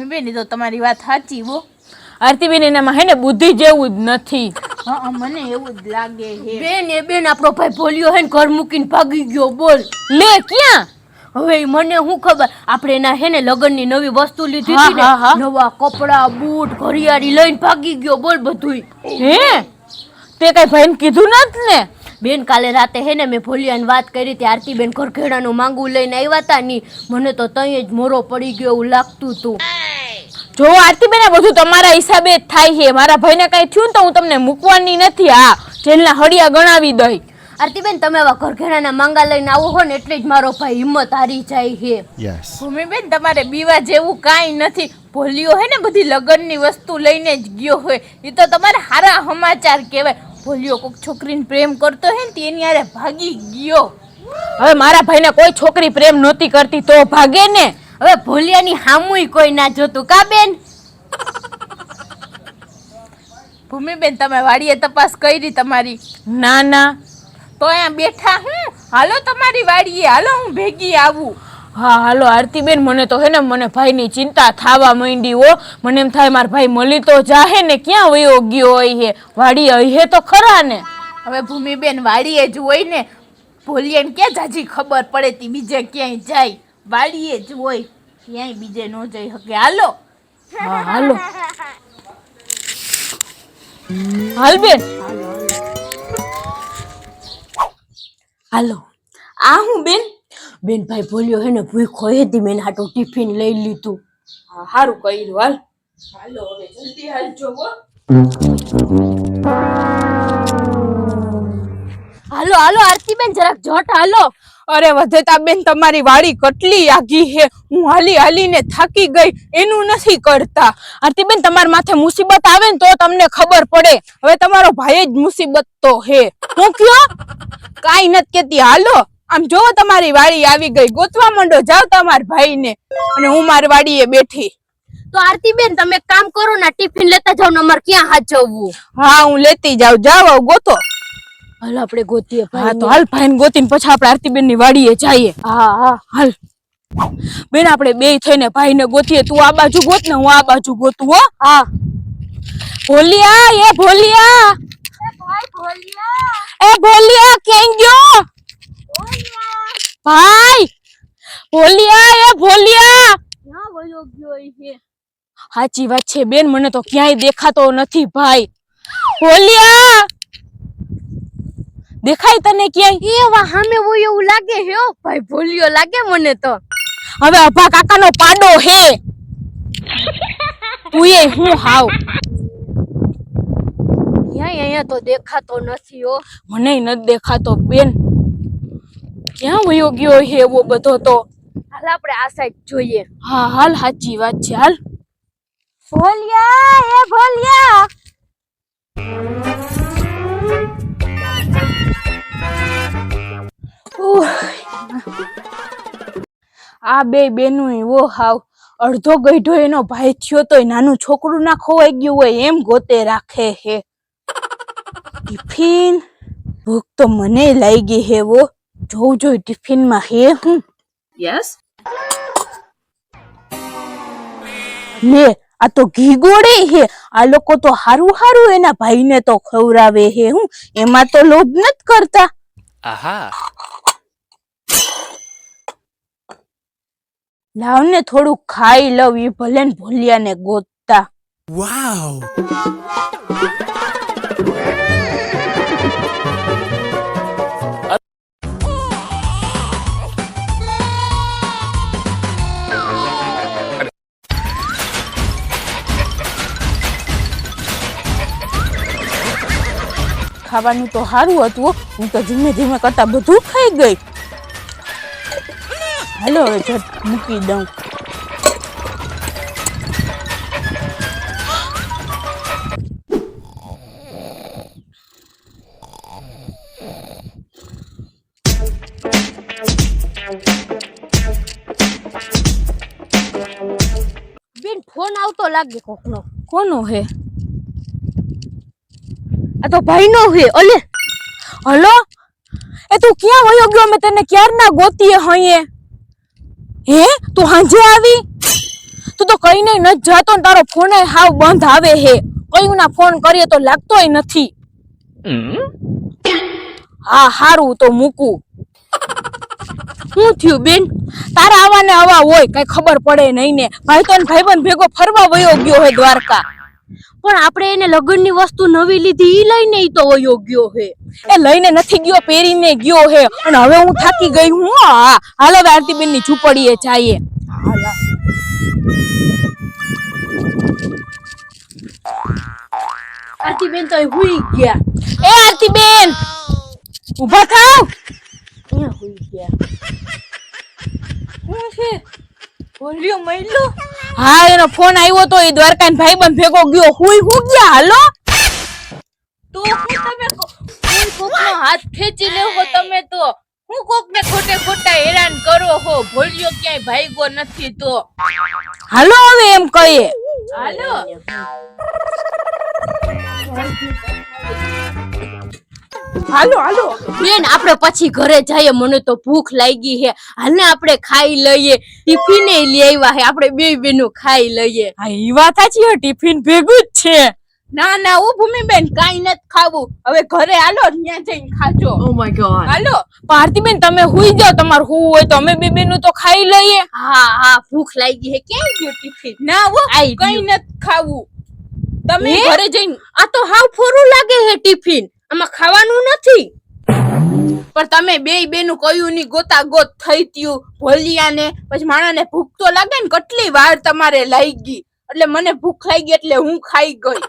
બેન તો તમારી વાત સાચી હો. આરતીબેન એનામાં હે ને બુદ્ધિ જેવું જ નથી. હા મને એવું જ લાગે હે. બેન એ બેન આપણો ભાઈ ભોલિયો હે ને ઘર મૂકીને ભાગી ગયો. બોલ લે ક્યાં? હવે મને શું ખબર, આપણે એના હે ને લગ્નની નવી વસ્તુ લીધી હા, હતી ને, હા, હા. નવા કપડા બૂટ ઘડિયાળી લઈને ભાગી ગયો. બોલ બધુંય. હે તે કઈ ભાઈને કીધું નથી ને? બેન કાલે રાતે હે ને મેં ભોલિયાને વાત કરી હતી, આરતીબેન ઘરઘેડાનું માંગવું લઈને આવ્યા હતા ની, મને તો તઈ જ મોરો પડી ગયો એવું લાગતું હતું. જો આરતીબેન આ બધું તમારા હિસાબે જ થાય છે. મારા ભાઈને કઈ થયું ને તો હું તમને મૂકવાની નથી. હા, જેલના હડિયા ગણાવી દઈ. આરતીબેન તમે આવા ઘરઘેડાના માંગા લઈને આવો હો ને એટલે જ મારો ભાઈ હિંમત હારી જાય છે. ભૂમિબેન તમારે બીવા જેવું કાંઈ નથી. ભોલિયો હે ને બધી લગ્નની વસ્તુ લઈને જ ગયો હોય. એ તો તમારે સારા સમાચાર કહેવાય. ભોલિયો કોઈક છોકરીને પ્રેમ કરતો હે ને તેની હારે ભાગી ગયો. હવે મારા ભાઈને કોઈ છોકરી પ્રેમ નહોતી કરતી તો ભાગે ને. હવે ભોલિયાની હામુય કોઈ ના જોતું કા બેન? ભૂમિબેન તમે વાડીએ તપાસ કરી તમારી? ના ના. તો અહીંયા બેઠા હું. હાલો તમારી વાડીએ, હાલો હું ભેગી આવું. હા હાલો આરતીબેન, મને તો હે ને મને ભાઈની ચિંતા થાવા માંડી હો. મને એમ થાય મારા ભાઈ મળી તો જાહે ને, ક્યાં વયો ગયો હોય હે? વાડી હે તો ખરા ને. હવે ભૂમિબેન વાડીએ જ હોય ને, ભોલિયાને ક્યાં જાજી ખબર પડે તી બીજે ક્યાંય જાય? વાડીએ જ હોય, ક્યાંય બીજે ન જઈ શકે. હાલો. હા હાલો. હાલ બેન. હાલો. આ હું બેન? બેન ભાઈ ભોલિયો હે ને ભૂખો હે તી, મેં હાટો ટિફિન લઈ લીધું. હા હારું કર્યું. હાલ હાલો હવે જલ્દી હાલજો હો. હાલો હાલો આરતીબેન જરાક ઝટ હાલો. અરે વધેતા બેન તમારી વાડી કેટલી આઘી હે. હું હાલી હાલીને થાકી ગઈ. એનું નથી કરતા. આરતીબેન તમારા માથે મુસીબત આવે ને તો તમને ખબર પડે. હવે તમારો ભાઈ જ મુસીબત તો હે. હું કયો? કાઈ નથી કેતી. હાલો આમ જો તમારી વાડી આવી ગઈ. ગોતવા માંડો જાવ તમારા ભાઈને. અને હું મારી વાડીએ બેઠી. તો આરતીબેન તમે એક કામ કરો ને, ટિફિન લેતા જાવ ને, અમારે ક્યાં હાથ જવું? હા હું લેતી જાવ. જાવ ગોતો. હાલ આપણે ગોતીએ. હા તો હાલ ભાઈને ગોતીને પછી આપણે આરતીબેન ની વાડીએ જઈએ. હા હા હાલ બેન, આપણે બે થઈને ભાઈને ગોતીએ. તું આ બાજુ ગોત ને હું આ બાજુ ગોતું. હો હા. ભોલિયા, એ ભોલિયા, એ ભોલિયા ક્યાં ગયો? ભાઈ ભોલિયા, એ ભોલિયા. ક્યાં વયો ગયો છે? સાચી વાત છે બેન, મને તો ક્યાંય દેખાતો નથી ભાઈ. ભોલિયા દેખાય તને ક્યાંય? એ વા સામે હોય એવું લાગે હે ઓ ભાઈ ભોલિયો લાગે મને તો. હવે અભા કાકાનો પાડો હે. તું એ હું હાવ અહીંયા તો દેખાતો નથી હો. મને નથી દેખાતો બેન. ક્યાં વયો ગયો હે એવો બધો તો? હાલ આપણે આ સાઈડ જોઈએ. હા હાલ, સાચી વાત છે. હાલ ભોલિયા, એ ભોલિયા. આ બે બેનું વો હાવ અડધો ગઈઢો એનો ભાઈ થયો તોય નાનું છોકરું ના ખોવાઈ ગયું હોય એમ ગોતે રાખે હે. ટિફિન ભૂખ તો મને લાગી હે. વો જોઉં જોઈ ટિફિન માં હે હું. યસ. લે આ તો ઘી ગોળે હે. આ લોકો તો હારું હારું એના ભાઈને તો ખવરાવે હે. હું એમાં તો લોભ નથી કરતા. આહા. લાવ ને થોડું ખાઈ લવ. એ ભલે ને ભોલિયા ને ગોતતા. વાવ. ખાવાનું તો સારું હતું. હું તો ધીમે ધીમે કરતા બધું ખાઈ ગઈ. હાલો હવે ઝટ મૂકી દઉં. બેન ફોન આવતો લાગે કોકનો. કોનો હે? આ તો ભાઈનો હે. ઓલે હલો, એ તું ક્યાં વયો ગયો? મેં તને ક્યારના ગોતીએ હઈએ. હે તું હાંજે આવી? તું તો તો કઈ નહીં નથી જાતો ને તારો ફોન હાવ બંધ આવે હે. કયું ના ફોન કરીએ તો લાગતોય નથી. હા હારું તો મૂકું. શું થયું બેન? તારા આવા ને આવા હોય કઈ ખબર પડે નહીં ને. ભાઈ તો ભાઈબંધ ભેગો ફરવા વયો ગયો હે દ્વારકા. પણ આપણે એને લગ્નની વસ્તુ નવી લીધી ઈ લઈને ઈ તો વયો ગયો હે. એ લઈને નથી ગયો, પહેરીને ગયો હે. અને હવે હું થાકી ગઈ હું. હા હાલો આરતીબેન ની ઝૂંપડીએ જઈએ. આરતીબેન તો હુઈ ગયા. એ આરતીબેન ઊભા થાવ. અહીંયા હુઈ ગયા. શું છે ભોલિયો મયલો? હા એનો ફોન આવ્યો તો એ દ્વારકા ભાઈબંધ ભેગો ગયો. હુઈ હું ગયા. હાલો તો હું તમે કોકનો હાથ ખેંચી લેવો તમે તો હું કોકને ખોટે ખોટા હેરાન કરો હો. ભોલિયો ક્યાંય ભાઈગો નથી તો હાલો હવે એમ કહીએ. હાલો. હાલો હાલો બેન આપણે પછી ઘરે જઈએ. મને તો ભૂખ લાગી હે. હાલને આપણે ખાઈ લઈએ. ટિફિને લઈ આવ્યા હે. આપણે બે બેનો ખાઈ લઈએ. હા ઈ વાત સાચી હે. ટિફિન ભેગું જ છે. ના ના ઓ ભૂમિબેન કાઈ નથી ખાવું. હવે ઘરે હાલો ત્યાં જઈને ખાજો. Oh my God. હાલો. ભારતીબેન તમે હુઈ જાઓ. તમારે હું હોય તો અમે બે બેનું તો ખાઈ લઈએ. હા હા ભૂખ લાગી હે. ક્યાં ગયો ટિફિન? ના ઓ આઈ કઈ નથી ખાવું. તમે હે? ઘરે જઈને આ તો હાવ ફોરું લાગે હે ટિફિન. આમાં ખાવાનું નથી. પણ તમે બે બેનું કયું ની ગોતા ગોત થઈ ત્યું ભોલિયાને. પછી માણાને ભૂખ તો લાગે ને. કેટલી વાર તમારે લાગી એટલે મને ભૂખ લાગી એટલે હું ખાઈ ગઈ.